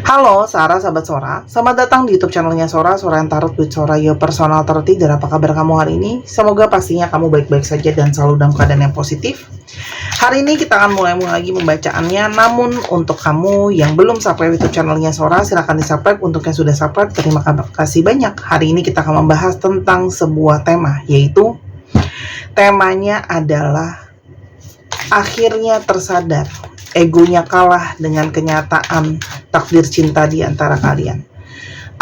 Halo, Sarah, sahabat Sora. Selamat datang di YouTube channelnya Sora, Sora yang Tarot with Sora, your personal tarot reader. Apa kabar kamu hari ini? Semoga pastinya kamu baik-baik saja dan selalu dalam keadaan yang positif. Hari ini kita akan mulai lagi membacaannya. Namun untuk kamu yang belum subscribe YouTube channelnya Sora, silahkan di-subscribe. Untuk yang sudah subscribe, terima kasih banyak. Hari ini kita akan membahas tentang sebuah tema, yaitu temanya adalah akhirnya tersadar. Egonya kalah dengan kenyataan takdir cinta di antara kalian.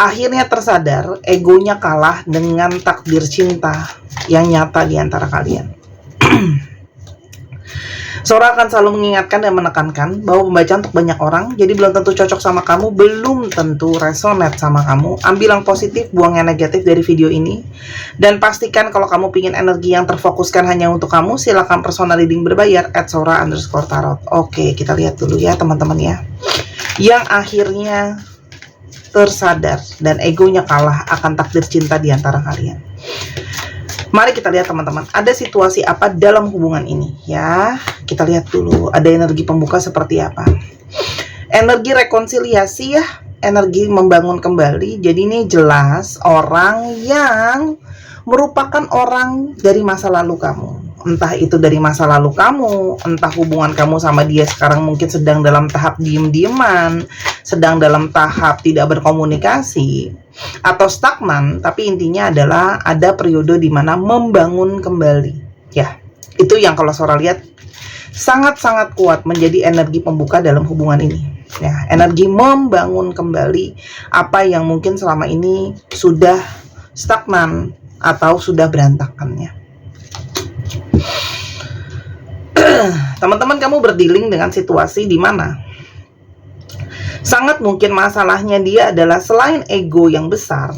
Akhirnya tersadar, egonya kalah dengan takdir cinta yang nyata di antara kalian. Sora akan selalu mengingatkan dan menekankan bahwa pembacaan untuk banyak orang, jadi belum tentu cocok sama kamu, belum tentu resonate sama kamu. Ambil yang positif, buang yang negatif dari video ini. Dan pastikan kalau kamu ingin energi yang terfokuskan hanya untuk kamu, silakan personal reading berbayar @sora_tarot. Oke, kita lihat dulu ya teman-teman ya. Yang akhirnya tersadar dan egonya kalah akan takdir cinta di antara kalian. Mari kita lihat teman-teman, ada situasi apa dalam hubungan ini ya. Kita lihat dulu, ada energi pembuka seperti apa. Energi rekonsiliasi ya, energi membangun kembali. Jadi ini jelas orang yang merupakan orang dari masa lalu kamu. Entah itu dari masa lalu kamu, entah hubungan kamu sama dia sekarang mungkin sedang dalam tahap diem-dieman, sedang dalam tahap tidak berkomunikasi, atau stagnan, tapi intinya adalah ada periode di mana membangun kembali. Ya, itu yang kalau Sora lihat sangat-sangat kuat menjadi energi pembuka dalam hubungan ini. Ya, energi membangun kembali apa yang mungkin selama ini sudah stagnan atau sudah berantakannya. Teman-teman, kamu berdealing dengan situasi di mana sangat mungkin masalahnya dia adalah selain ego yang besar,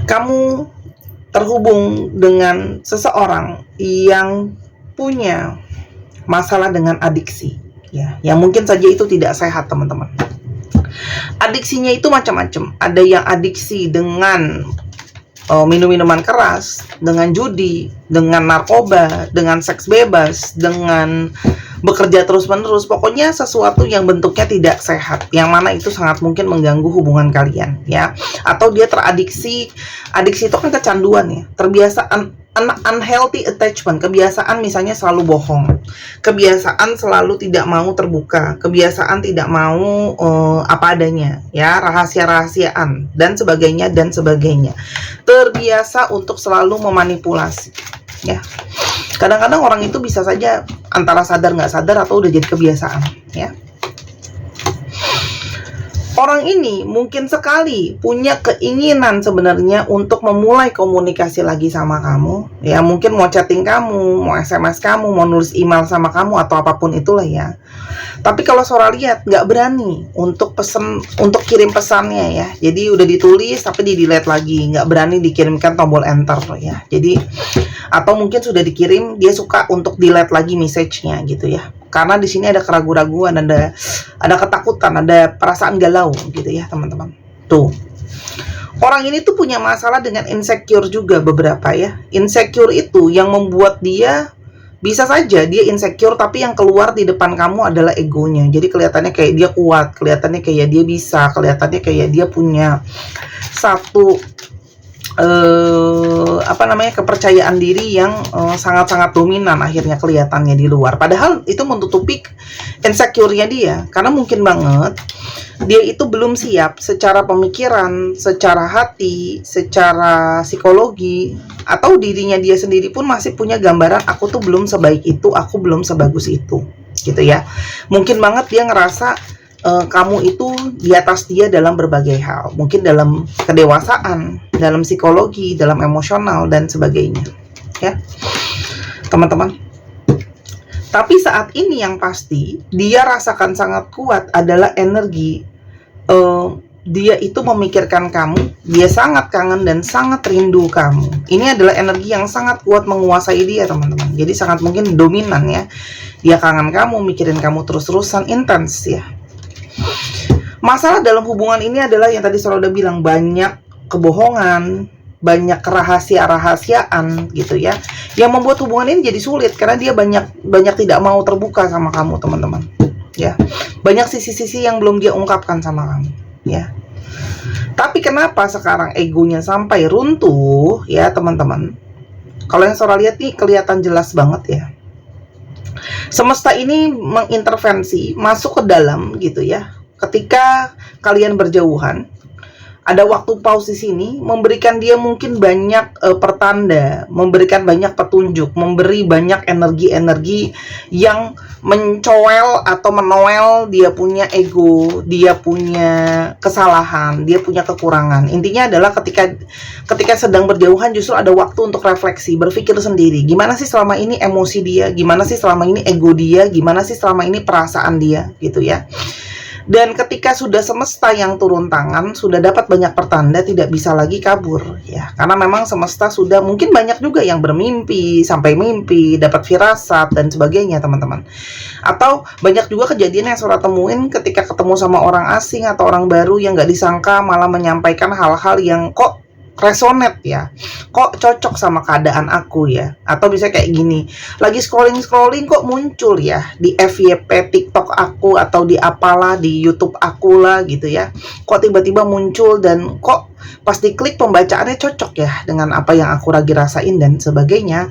kamu terhubung dengan seseorang yang punya masalah dengan adiksi, ya, yang mungkin saja itu tidak sehat, teman-teman. Adiksinya itu macam-macam. Ada yang adiksi dengan minum-minuman keras, dengan judi, dengan narkoba, dengan seks bebas, dengan bekerja terus-menerus, pokoknya sesuatu yang bentuknya tidak sehat, yang mana itu sangat mungkin mengganggu hubungan kalian, ya. Atau dia teradiksi, adiksi itu kan kecanduan ya, terbiasaan unhealthy attachment, kebiasaan misalnya selalu bohong, kebiasaan selalu tidak mau terbuka, kebiasaan tidak mau apa adanya, ya, rahasia-rahasiaan dan sebagainya dan sebagainya. Terbiasa untuk selalu memanipulasi, ya. Kadang-kadang orang itu bisa saja antara sadar nggak sadar atau udah jadi kebiasaan, ya. Orang ini mungkin sekali punya keinginan sebenarnya untuk memulai komunikasi lagi sama kamu, ya. Mungkin mau chatting kamu, mau SMS kamu, mau nulis email sama kamu atau apapun itulah ya. Tapi kalau Sora lihat nggak berani untuk kirim pesannya ya. Jadi udah ditulis tapi di delete lagi, nggak berani dikirimkan tombol enter ya. Jadi atau mungkin sudah dikirim, dia suka untuk delete lagi message-nya gitu ya. Karena di sini ada keraguan-raguan, ada ketakutan, ada perasaan galau gitu ya, teman-teman. Tuh. Orang ini tuh punya masalah dengan insecure juga beberapa ya. Insecure itu yang membuat dia bisa saja dia insecure, tapi yang keluar di depan kamu adalah egonya. Jadi kelihatannya kayak dia kuat, kelihatannya kayak dia bisa, kelihatannya kayak dia punya satu kepercayaan diri yang sangat-sangat dominan akhirnya kelihatannya di luar. Padahal itu menutupi insecure-nya dia, karena mungkin banget dia itu belum siap secara pemikiran, secara hati, secara psikologi, atau dirinya dia sendiri pun masih punya gambaran aku tuh belum sebaik itu, aku belum sebagus itu, gitu ya. Mungkin banget dia ngerasa kamu itu di atas dia dalam berbagai hal, mungkin dalam kedewasaan, dalam psikologi, dalam emosional dan sebagainya, ya, teman-teman. Tapi saat ini yang pasti dia rasakan sangat kuat adalah energi dia itu memikirkan kamu, dia sangat kangen dan sangat rindu kamu. Ini adalah energi yang sangat kuat menguasai dia, teman-teman. Jadi sangat mungkin dominan ya. Dia kangen kamu, mikirin kamu terus-terusan, intens ya. Masalah dalam hubungan ini adalah yang tadi Sora udah bilang, banyak kebohongan, banyak rahasia-rahasiaan gitu ya, yang membuat hubungan ini jadi sulit karena dia banyak tidak mau terbuka sama kamu, teman-teman. ya. Banyak sisi-sisi yang belum dia ungkapkan sama kamu, ya. Tapi kenapa sekarang egonya sampai runtuh, ya teman-teman? Kalau yang Sora lihat nih kelihatan jelas banget ya. Semesta ini mengintervensi, masuk ke dalam gitu ya. Ketika kalian berjauhan, ada waktu pause di sini, memberikan dia mungkin banyak pertanda, memberikan banyak petunjuk, memberi banyak energi-energi yang mencoel atau menoel dia punya ego, dia punya kesalahan, dia punya kekurangan. Intinya adalah ketika sedang berjauhan justru ada waktu untuk refleksi, berpikir sendiri. Gimana sih selama ini emosi dia? Gimana sih selama ini ego dia? Gimana sih selama ini perasaan dia? Gitu ya. Dan ketika sudah semesta yang turun tangan, sudah dapat banyak pertanda, tidak bisa lagi kabur ya. Karena memang semesta sudah, mungkin banyak juga yang bermimpi, sampai mimpi, dapat firasat dan sebagainya teman-teman. Atau banyak juga kejadian yang Sora temuin ketika ketemu sama orang asing atau orang baru yang gak disangka malah menyampaikan hal-hal yang kok resonate ya, kok cocok sama keadaan aku ya. Atau bisa kayak gini, lagi scrolling kok muncul ya di FYP TikTok aku atau di apalah di YouTube aku lah gitu ya, kok tiba-tiba muncul dan kok pas diklik pembacaannya cocok ya dengan apa yang aku lagi rasain dan sebagainya.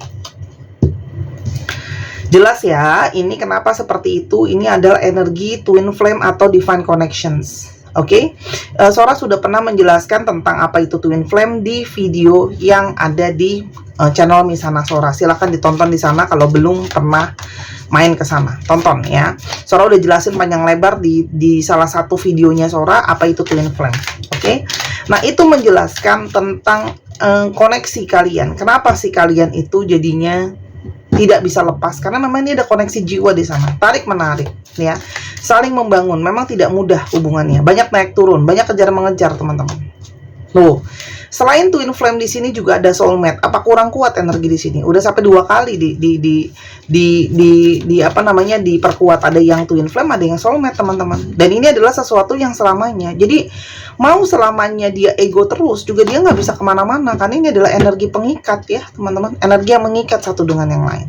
Jelas ya, ini kenapa seperti itu. Ini adalah energi twin flame atau divine connections. Oke, Sora sudah pernah menjelaskan tentang apa itu twin flame di video yang ada di channel Misana Sora. Silahkan ditonton di sana kalau belum pernah main ke sana. Tonton ya. Sora udah jelasin panjang lebar di salah satu videonya Sora apa itu twin flame. Oke. Nah, itu menjelaskan tentang koneksi kalian. Kenapa sih kalian itu jadinya tidak bisa lepas? Karena memang ini ada koneksi jiwa di sana, tarik menarik ya, saling membangun. Memang tidak mudah hubungannya, banyak naik turun, banyak kejar mengejar teman-teman. Loh, selain twin flame di sini juga ada soulmate. Apa kurang kuat energi di sini? Udah sampai 2 kali apa namanya diperkuat. Ada yang twin flame, ada yang soulmate teman-teman. Dan ini adalah sesuatu yang selamanya. Jadi mau selamanya dia ego terus juga dia nggak bisa kemana-mana. Karena ini adalah energi pengikat ya teman-teman. Energi yang mengikat satu dengan yang lain.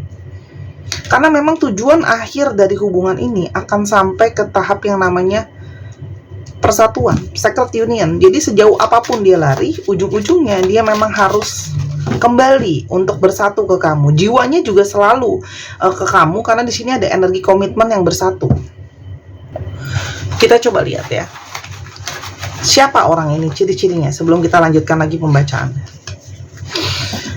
Karena memang tujuan akhir dari hubungan ini akan sampai ke tahap yang namanya persatuan, sacred union. Jadi sejauh apapun dia lari, ujung-ujungnya dia memang harus kembali untuk bersatu ke kamu. Jiwanya juga selalu ke kamu karena di sini ada energi komitmen yang bersatu. Kita coba lihat ya. Siapa orang ini, ciri-cirinya sebelum kita lanjutkan lagi pembacaan.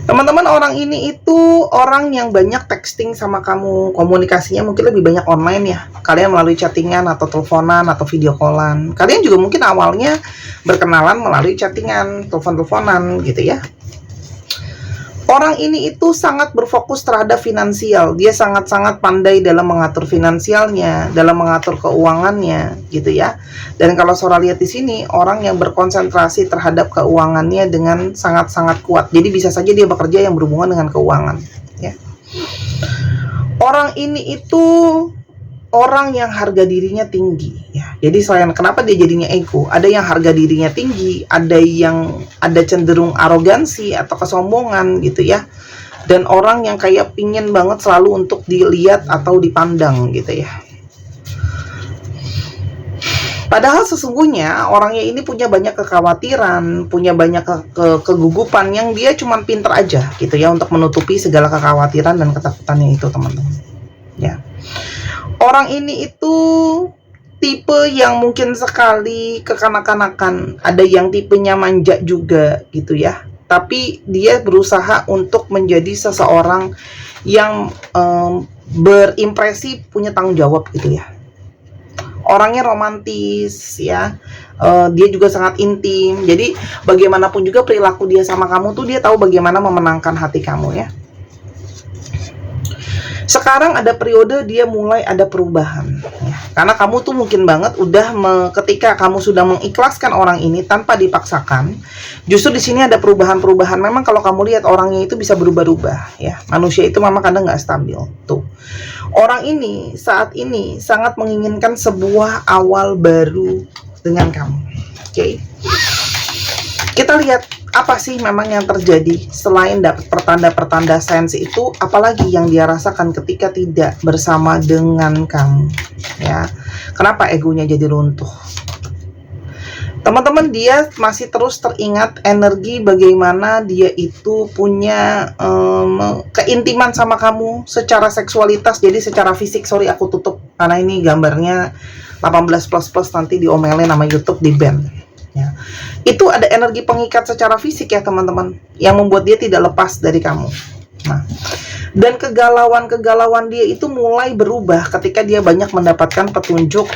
Teman-teman, orang ini itu orang yang banyak texting sama kamu, komunikasinya mungkin lebih banyak online ya. Kalian melalui chattingan atau teleponan atau video callan. Kalian juga mungkin awalnya berkenalan melalui chattingan, telepon-teleponan gitu ya. Orang ini itu sangat berfokus terhadap finansial. Dia sangat-sangat pandai dalam mengatur finansialnya, dalam mengatur keuangannya, gitu ya. Dan kalau Sora lihat di sini, orang yang berkonsentrasi terhadap keuangannya dengan sangat-sangat kuat. Jadi bisa saja dia bekerja yang berhubungan dengan keuangan, ya. Orang ini itu orang yang harga dirinya tinggi ya. Jadi selain kenapa dia jadinya ego, ada yang harga dirinya tinggi, ada yang cenderung arogansi atau kesombongan gitu ya. Dan orang yang kayak pingin banget selalu untuk dilihat atau dipandang gitu ya. Padahal sesungguhnya orangnya ini punya banyak kekhawatiran, punya banyak kegugupan yang dia cuman pinter aja gitu ya untuk menutupi segala kekhawatiran dan ketakutannya itu teman-teman. Ya. Orang ini itu tipe yang mungkin sekali kekanak-kanakan, ada yang tipenya manja juga gitu ya. Tapi dia berusaha untuk menjadi seseorang yang berimpresi, punya tanggung jawab gitu ya. Orangnya romantis ya, dia juga sangat intim. Jadi bagaimanapun juga perilaku dia sama kamu tuh dia tahu bagaimana memenangkan hati kamu ya. Sekarang ada periode dia mulai ada perubahan ya. Karena kamu tuh mungkin banget udah ketika kamu sudah mengikhlaskan orang ini tanpa dipaksakan, justru di sini ada perubahan-perubahan. Memang kalau kamu lihat orangnya itu bisa berubah-ubah ya. Manusia itu memang kadang nggak stabil tuh. Orang ini saat ini sangat menginginkan sebuah awal baru dengan kamu. Oke. Kita lihat apa sih memang yang terjadi selain dapat pertanda-pertanda sense itu, apalagi yang dia rasakan ketika tidak bersama dengan kamu, ya. Kenapa egonya jadi runtuh? Teman-teman, dia masih terus teringat energi bagaimana dia itu punya keintiman sama kamu secara seksualitas. Jadi secara fisik, sorry aku tutup karena ini gambarnya 18++ nanti diomelin sama YouTube, di ban. Ya. Itu ada energi pengikat secara fisik ya teman-teman, yang membuat dia tidak lepas dari kamu. Nah, dan kegalauan dia itu mulai berubah ketika dia banyak mendapatkan petunjuk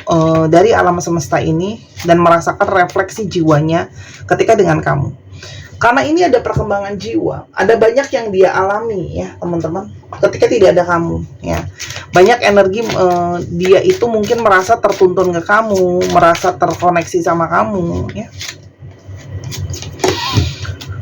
dari alam semesta ini dan merasakan refleksi jiwanya ketika dengan kamu. Karena ini ada perkembangan jiwa, ada banyak yang dia alami ya teman-teman ketika tidak ada kamu ya. Banyak energi dia itu mungkin merasa tertuntun ke kamu, merasa terkoneksi sama kamu ya.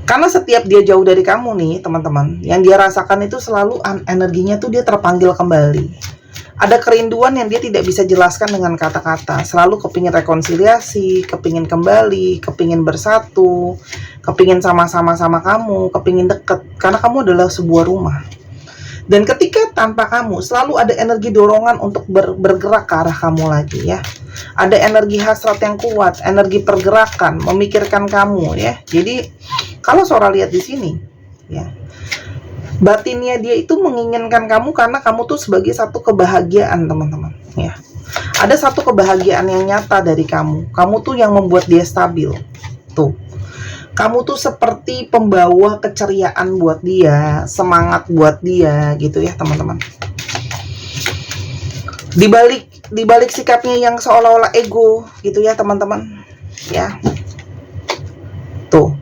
Karena setiap dia jauh dari kamu nih teman-teman, yang dia rasakan itu selalu energinya tuh dia terpanggil kembali. Ada kerinduan yang dia tidak bisa jelaskan dengan kata-kata. Selalu kepingin rekonsiliasi, kepingin kembali, kepingin bersatu, kepingin sama-sama sama kamu, kepingin deket. Karena kamu adalah sebuah rumah. Dan ketika tanpa kamu, selalu ada energi dorongan untuk bergerak ke arah kamu lagi ya. Ada energi hasrat yang kuat, energi pergerakan, memikirkan kamu ya. Jadi kalau Sora lihat di sini ya, batinnya dia itu menginginkan kamu karena kamu tuh sebagai satu kebahagiaan teman-teman ya. Ada satu kebahagiaan yang nyata dari kamu. Kamu tuh yang membuat dia stabil. Tuh. Kamu tuh seperti pembawa keceriaan buat dia, semangat buat dia gitu ya teman-teman. Di balik sikapnya yang seolah-olah ego gitu ya teman-teman. Ya. Tuh.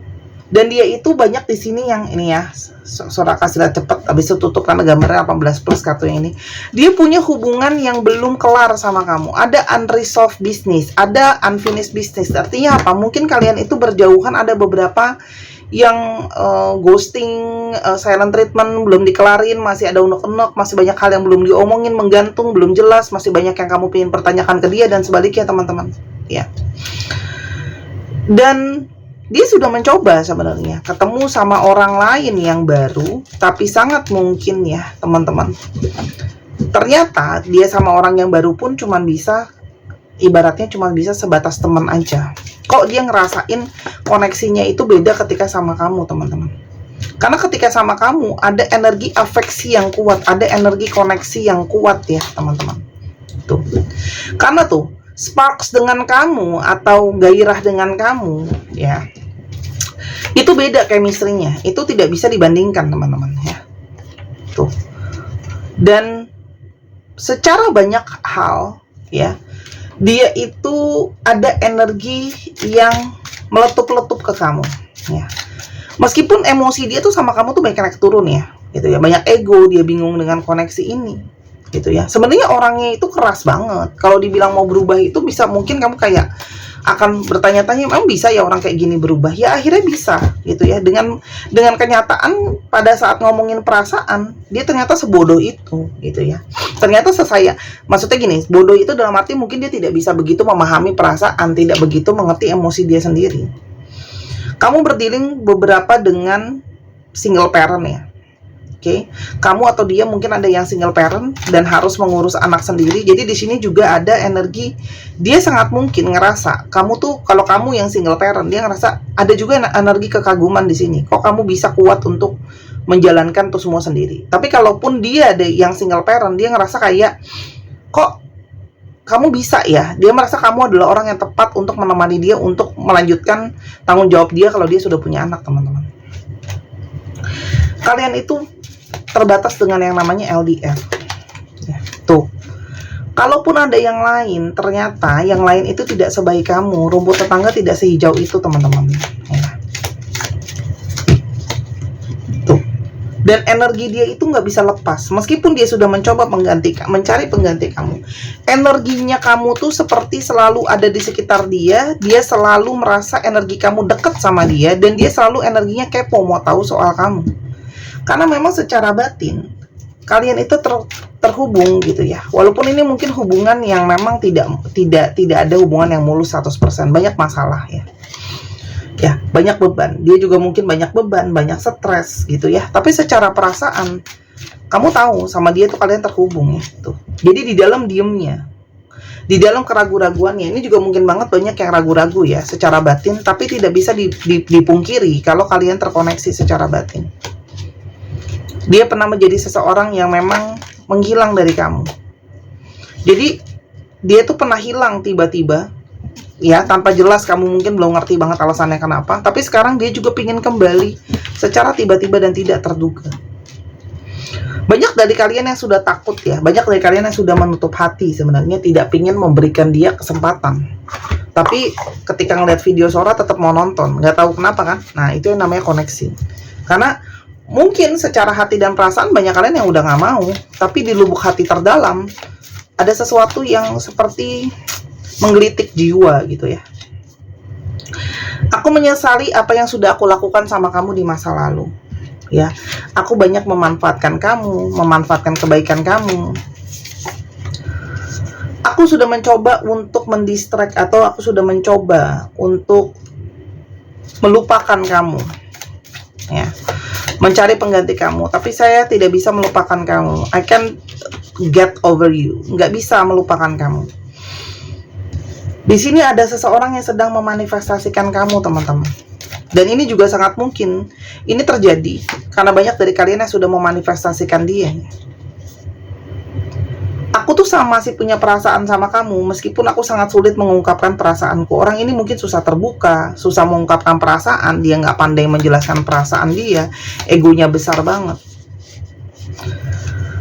Dan dia itu banyak di sini yang ini ya. Sora kasih lihat cepet, habis itu tutup karena gambarnya 18+ kartu yang ini. Dia punya hubungan yang belum kelar sama kamu. Ada unresolved business, ada unfinished business. Artinya apa? Mungkin kalian itu berjauhan, ada beberapa yang ghosting, silent treatment, belum dikelarin, masih ada unek-unek, masih banyak hal yang belum diomongin, menggantung, belum jelas, masih banyak yang kamu ingin pertanyakan ke dia dan sebaliknya teman-teman. Ya. Dan dia sudah mencoba sebenarnya ketemu sama orang lain yang baru, tapi sangat mungkin ya teman-teman, ternyata dia sama orang yang baru pun cuman bisa, ibaratnya cuma bisa sebatas teman aja. Kok dia ngerasain koneksinya itu beda ketika sama kamu teman-teman? Karena ketika sama kamu ada energi afeksi yang kuat, ada energi koneksi yang kuat ya teman-teman. Tuh. Karena tuh sparks dengan kamu atau gairah dengan kamu ya, itu beda chemistry-nya, itu tidak bisa dibandingkan teman-teman ya. Tuh. Dan secara banyak hal ya, dia itu ada energi yang meletup-letup ke kamu ya. Meskipun emosi dia tuh sama kamu tuh banyak naik turun ya gitu ya, banyak ego, dia bingung dengan koneksi ini gitu ya. Sebenarnya orangnya itu keras banget. Kalau dibilang mau berubah itu bisa, mungkin kamu kayak akan bertanya-tanya, emang bisa ya orang kayak gini berubah? Ya akhirnya bisa gitu ya. Dengan kenyataan pada saat ngomongin perasaan, dia ternyata sebodoh itu gitu ya. Ternyata maksudnya gini, bodoh itu dalam arti mungkin dia tidak bisa begitu memahami perasaan, tidak begitu mengerti emosi dia sendiri. Kamu berdealing beberapa dengan single parent ya. Oke, kamu atau dia mungkin ada yang single parent dan harus mengurus anak sendiri. Jadi di sini juga ada energi, dia sangat mungkin ngerasa kamu tuh, kalau kamu yang single parent, dia ngerasa ada juga energi kekaguman di sini. Kok kamu bisa kuat untuk menjalankan tuh semua sendiri? Tapi kalaupun dia ada yang single parent, dia ngerasa kayak kok kamu bisa ya? Dia merasa kamu adalah orang yang tepat untuk menemani dia untuk melanjutkan tanggung jawab dia kalau dia sudah punya anak, teman-teman. Kalian itu terbatas dengan yang namanya LDR ya, tuh. Kalaupun ada yang lain, ternyata yang lain itu tidak sebaik kamu. Rumput tetangga tidak sehijau itu teman-teman ya. Tuh. Dan energi dia itu nggak bisa lepas. Meskipun dia sudah mencoba mencari pengganti kamu, energinya kamu tuh seperti selalu ada di sekitar dia. Dia selalu merasa energi kamu dekat sama dia, dan dia selalu energinya kepo, mau tahu soal kamu. Karena memang secara batin kalian itu terhubung gitu ya. Walaupun ini mungkin hubungan yang memang tidak ada hubungan yang mulus 100%, banyak masalah ya. Ya, banyak beban. Dia juga mungkin banyak beban, banyak stres gitu ya. Tapi secara perasaan, kamu tahu sama dia tuh kalian terhubung ya. Tuh. Jadi di dalam diemnya, di dalam keraguan-raguannya, ini juga mungkin banget banyak yang ragu-ragu ya secara batin, tapi tidak bisa dipungkiri kalau kalian terkoneksi secara batin. Dia pernah menjadi seseorang yang memang menghilang dari kamu. Jadi dia tuh pernah hilang tiba-tiba ya, tanpa jelas, kamu mungkin belum ngerti banget alasannya kenapa, tapi sekarang dia juga pingin kembali secara tiba-tiba dan tidak terduga. Banyak dari kalian yang sudah takut ya, banyak dari kalian yang sudah menutup hati sebenarnya, tidak pingin memberikan dia kesempatan, tapi ketika ngeliat video Sora tetap mau nonton, nggak tahu kenapa kan. Nah, itu yang namanya koneksi. Karena mungkin secara hati dan perasaan banyak kalian yang udah nggak mau, tapi di lubuk hati terdalam ada sesuatu yang seperti menggelitik jiwa gitu ya. Aku menyesali apa yang sudah aku lakukan sama kamu di masa lalu ya. Aku banyak memanfaatkan kamu, memanfaatkan kebaikan kamu. Aku sudah mencoba untuk mendistract, atau aku sudah mencoba untuk melupakan kamu ya, mencari pengganti kamu, tapi saya tidak bisa melupakan kamu. I can't get over you, nggak bisa melupakan kamu. Di sini ada seseorang yang sedang memanifestasikan kamu, teman-teman. Dan ini juga sangat mungkin ini terjadi karena banyak dari kalian yang sudah memanifestasikan dia. Aku tuh masih punya perasaan sama kamu, meskipun aku sangat sulit mengungkapkan perasaanku. Orang ini mungkin susah terbuka, susah mengungkapkan perasaan, dia nggak pandai menjelaskan perasaan dia, egonya besar banget.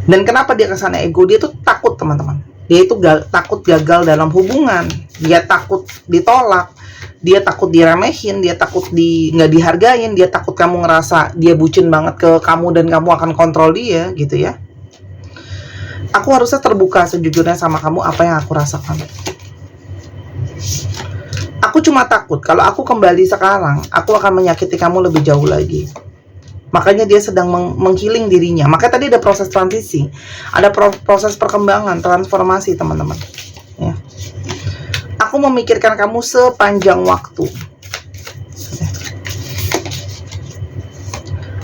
Dan kenapa dia kesana ego? Dia tuh takut, teman-teman. Dia itu takut gagal dalam hubungan, dia takut ditolak, dia takut diremehin, dia takut nggak dihargain, dia takut kamu ngerasa dia bucin banget ke kamu dan kamu akan kontrol dia gitu ya. Aku harusnya terbuka sejujurnya sama kamu apa yang aku rasakan. Aku cuma takut kalau aku kembali sekarang, aku akan menyakiti kamu lebih jauh lagi. Makanya dia sedang menghealing dirinya. Makanya tadi ada proses transisi, ada proses perkembangan, transformasi, teman-teman ya. Aku memikirkan kamu sepanjang waktu.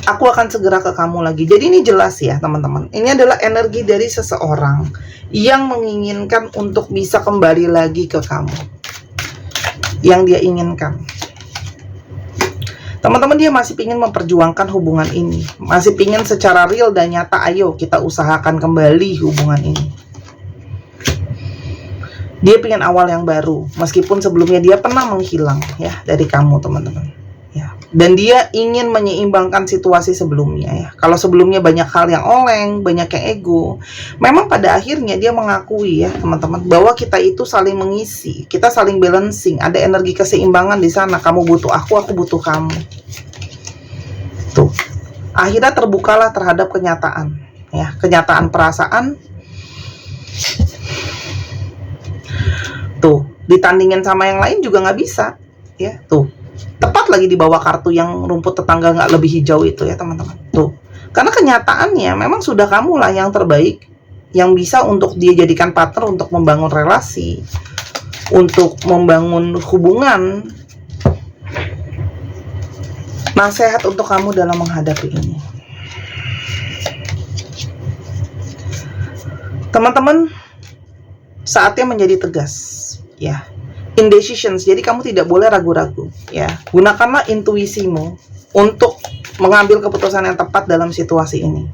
Aku akan segera ke kamu lagi. Jadi ini jelas ya, teman-teman. Ini adalah energi dari seseorang yang menginginkan untuk bisa kembali lagi ke kamu. Yang dia inginkan. Teman-teman, dia masih ingin memperjuangkan hubungan ini. Masih ingin secara real dan nyata, ayo kita usahakan kembali hubungan ini. Dia pengen awal yang baru, meskipun sebelumnya dia pernah menghilang ya dari kamu, teman-teman ya. Dan dia ingin menyeimbangkan situasi sebelumnya ya. Kalau sebelumnya banyak hal yang oleng, banyak yang ego, memang pada akhirnya dia mengakui ya, teman-teman, bahwa kita itu saling mengisi, kita saling balancing, ada energi keseimbangan di sana. Kamu butuh aku butuh kamu. Tuh, akhirnya terbukalah terhadap kenyataan ya, kenyataan perasaan. Tuh, ditandingin sama yang lain juga nggak bisa ya. Tuh, tepat lagi di bawah kartu yang rumput tetangga nggak lebih hijau itu ya, teman-teman. Tuh, karena kenyataannya memang sudah kamu lah yang terbaik, yang bisa untuk dia jadikan partner untuk membangun relasi, untuk membangun hubungan. Nasihat untuk kamu dalam menghadapi ini, teman-teman, saatnya menjadi tegas ya, indecisions. Jadi kamu tidak boleh ragu-ragu ya. Gunakanlah intuisimu untuk mengambil keputusan yang tepat dalam situasi ini.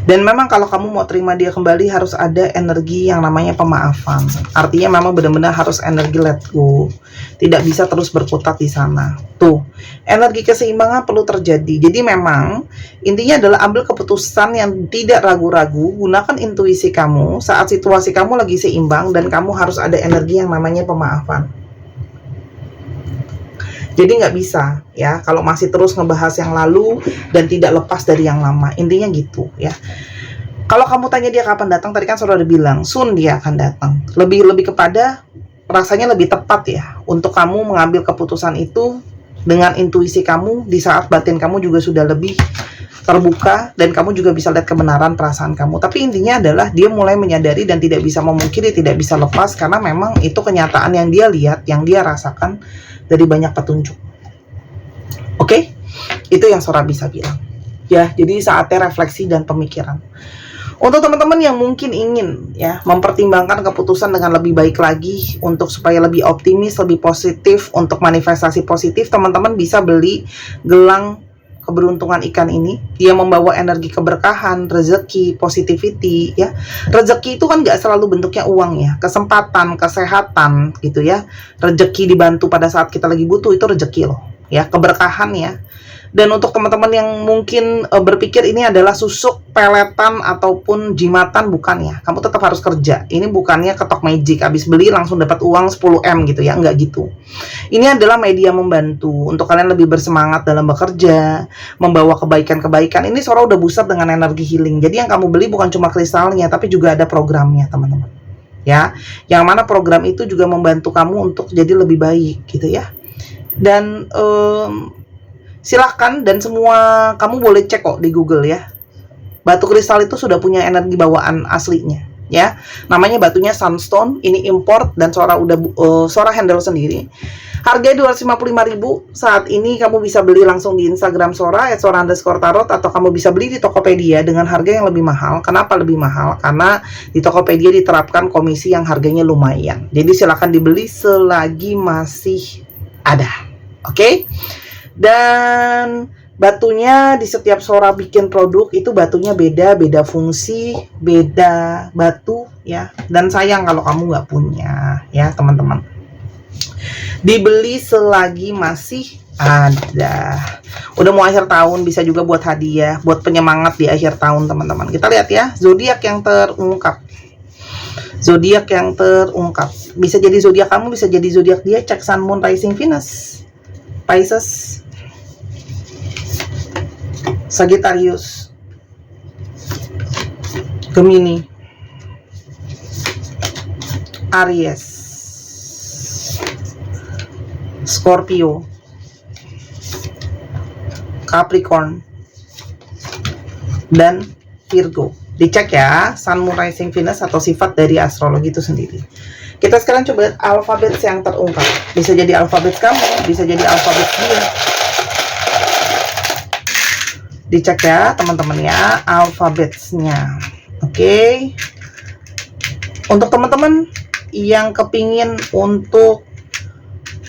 Dan memang kalau kamu mau terima dia kembali, harus ada energi yang namanya pemaafan. Artinya memang benar-benar harus energi let go. Tidak bisa terus berkutat di sana. Tuh, energi keseimbangan perlu terjadi. Jadi memang intinya adalah ambil keputusan yang tidak ragu-ragu. Gunakan intuisi kamu saat situasi kamu lagi seimbang, dan kamu harus ada energi yang namanya pemaafan. Jadi nggak bisa ya kalau masih terus ngebahas yang lalu dan tidak lepas dari yang lama. Intinya gitu ya. Kalau kamu tanya dia kapan datang, tadi kan sudah bilang soon dia akan datang. Lebih kepada rasanya lebih tepat ya untuk kamu mengambil keputusan itu dengan intuisi kamu di saat batin kamu juga sudah lebih terbuka, dan kamu juga bisa lihat kebenaran perasaan kamu. Tapi intinya adalah dia mulai menyadari dan tidak bisa memungkiri, tidak bisa lepas, karena memang itu kenyataan yang dia lihat, yang dia rasakan dari banyak petunjuk. Oke? Itu yang Sora bisa bilang. Ya, jadi saatnya refleksi dan pemikiran. Untuk teman-teman yang mungkin ingin ya mempertimbangkan keputusan dengan lebih baik lagi untuk supaya lebih optimis, lebih positif untuk manifestasi positif, teman-teman bisa beli gelang keberuntungan ikan ini. Dia membawa energi keberkahan, rezeki, positivity ya. Rezeki itu kan nggak selalu bentuknya uang ya, kesempatan, kesehatan gitu ya. Rezeki dibantu pada saat kita lagi butuh, itu rezeki loh ya, keberkahan ya. Dan untuk teman-teman yang mungkin berpikir ini adalah susuk, peletan, ataupun jimatan, bukan ya. Kamu tetap harus kerja. Ini bukannya ketok magic, habis beli langsung dapat uang 10M gitu ya, enggak gitu. Ini adalah media membantu untuk kalian lebih bersemangat dalam bekerja, membawa kebaikan-kebaikan. Ini Sora udah buset dengan energi healing. Jadi yang kamu beli bukan cuma kristalnya, tapi juga ada programnya, teman-teman. Ya, yang mana program itu juga membantu kamu untuk jadi lebih baik gitu ya. Dan silahkan, dan semua kamu boleh cek kok di Google ya. Batu kristal itu sudah punya energi bawaan aslinya ya. Namanya batunya sunstone, ini import, dan Sora udah Sora handle sendiri. Harganya 255.000. Saat ini kamu bisa beli langsung di Instagram Sora @sora_tarot, atau kamu bisa beli di Tokopedia dengan harga yang lebih mahal. Kenapa lebih mahal? Karena di Tokopedia diterapkan komisi yang harganya lumayan. Jadi silahkan dibeli selagi masih ada. Oke? Dan batunya di setiap Sora bikin produk itu batunya beda fungsi, beda batu ya. Dan sayang kalau kamu nggak punya ya teman-teman. Dibeli selagi masih ada. Udah mau akhir tahun, bisa juga buat hadiah, buat penyemangat di akhir tahun teman-teman. Kita lihat ya, zodiak yang terungkap. Zodiak yang terungkap. Bisa jadi zodiak kamu, bisa jadi zodiak dia. Cek Sun, Moon, Rising, Venus. Pisces, Sagittarius, Gemini, Aries, Scorpio, Capricorn, dan Virgo. Dicek ya, Sun, Moon, Rising, Venus, atau sifat dari astrologi itu sendiri. Kita sekarang coba lihat alfabet yang terungkap. Bisa jadi alfabet kamu, bisa jadi alfabet dia. Dicek ya teman-teman ya, alfabetnya. Oke. Untuk teman-teman yang kepingin untuk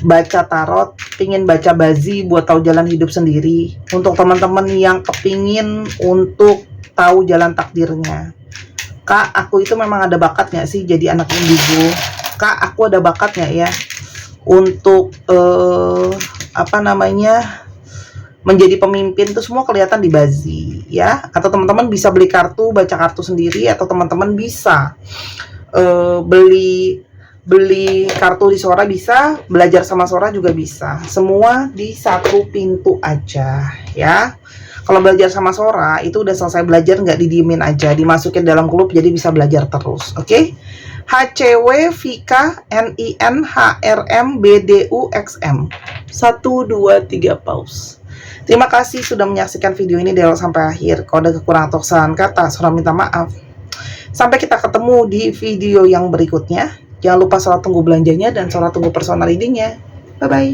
baca tarot, pingin baca bazi buat tahu jalan hidup sendiri. Untuk teman-teman yang kepingin untuk tahu jalan takdirnya. Kak, aku itu memang ada bakat nggak sih jadi anak indigo? Kak, aku ada bakat nggak ya untuk menjadi pemimpin? Itu semua kelihatan di bazi ya. Atau teman-teman bisa beli kartu, baca kartu sendiri, atau teman-teman bisa beli kartu di Sora, bisa belajar sama Sora juga bisa. Semua di satu pintu aja ya. Kalau belajar sama Sora itu udah selesai belajar, nggak didiemin aja, dimasukin dalam klub jadi bisa belajar terus. Oke? HCW Vika NIN HRM BDUXM 1 2 3 pause. Terima kasih sudah menyaksikan video ini dari awal sampai akhir. Kalau ada kekurangan atau kesalahan kata, Sora minta maaf. Sampai kita ketemu di video yang berikutnya. Jangan lupa Sora tunggu belanjanya dan Sora tunggu personal readingnya. Bye bye.